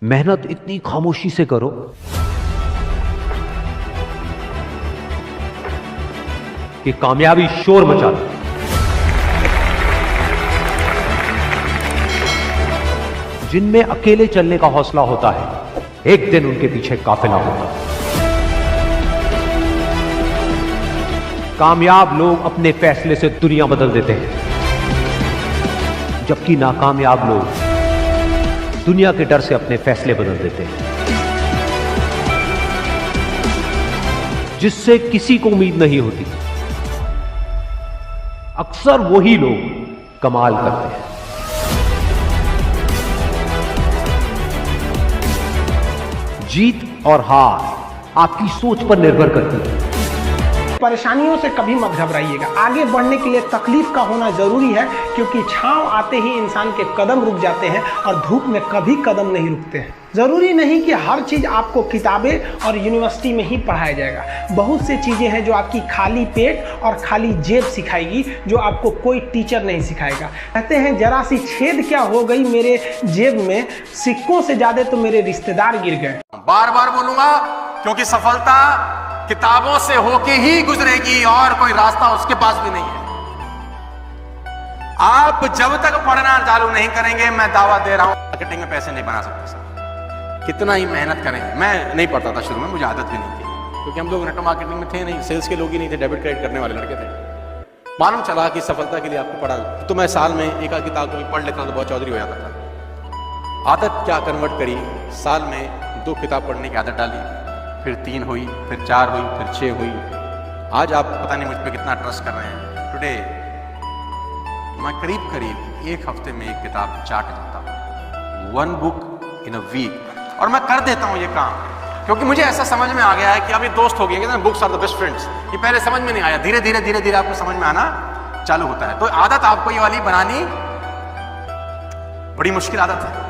मेहनत इतनी खामोशी से करो कि कामयाबी शोर मचा दे। जिनमें अकेले चलने का हौसला होता है, एक दिन उनके पीछे काफिला होता है। कामयाब लोग अपने फैसले से दुनिया बदल देते हैं, जबकि नाकामयाब लोग दुनिया के डर से अपने फैसले बदल देते हैं। जिससे किसी को उम्मीद नहीं होती, अक्सर वही लोग कमाल करते हैं। जीत और हार आपकी सोच पर निर्भर करती है। परेशानियों से कभी मत घबराइएगा। आगे बढ़ने के लिए तकलीफ का होना जरूरी है, क्योंकि छांव आते ही इंसान के कदम रुक जाते हैं और धूप में कभी कदम नहीं रुकते हैं। जरूरी नहीं कि हर चीज आपको किताबें और यूनिवर्सिटी में ही पढ़ाया जाएगा। बहुत सी चीजें हैं जो आपकी खाली पेट और खाली जेब सिखाएगी, जो आपको कोई टीचर नहीं सिखाएगा। कहते हैं जरा सी छेद क्या हो गई मेरे जेब में, सिक्कों से ज्यादा तो मेरे रिश्तेदार गिर गए। बार बार बोलूंगा, क्योंकि सफलता किताबों से होके ही गुजरेगी और कोई रास्ता उसके पास भी नहीं है। आप जब तक पढ़ना चालू नहीं करेंगे, मैं दावा दे रहा हूं, मार्केटिंग में पैसे नहीं बना सकते सर, कितना ही मेहनत करें। मैं नहीं पढ़ता था शुरू में, मुझे आदत भी नहीं थी, क्योंकि हम लोग नेटवर्क मार्केटिंग में थे नहीं, सेल्स के लोग ही नहीं थे, डेबिट क्रेडिट करने वाले लड़के थे। मालूम चला कि सफलता के लिए आपको पढ़ा, तो मैं साल में एक आध किताब कभी पढ़ लेता तो बहुत चौधरी हो जाता था। आदत क्या कन्वर्ट करी, साल में 2 किताब पढ़ने की आदत डाली, फिर 3 हुई, फिर 4 हुई, फिर 6 हुई। आज आप पता नहीं मुझ पे कितना ट्रस्ट कर रहे हैं। टुडे मैं करीब करीब 1 हफ्ते में 1 किताब चाट देता हूँ, 1 बुक इन अ वीक। और मैं कर देता हूँ ये काम, क्योंकि मुझे ऐसा समझ में आ गया है कि अब ये दोस्त हो गए, books are the best friends. ये पहले समझ में नहीं आया, धीरे धीरे आपको समझ में आना चालू होता है। तो आदत आपको ये वाली बनानी बड़ी मुश्किल आदत है।